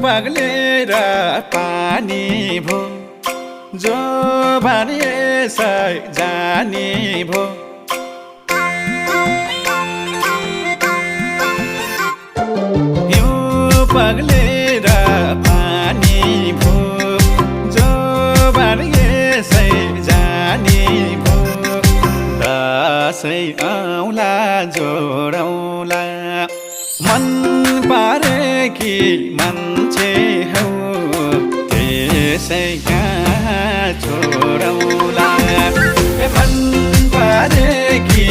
बग्लेर पानी भो जो भने यसै जानी भो हिउँ बग्लेर पानी भो जो भने यसै जानी भो दसैँ आउला जोडौला मन पारेकी मान्छे हौ त्यसै कहाँ छोडौला मन पारेकी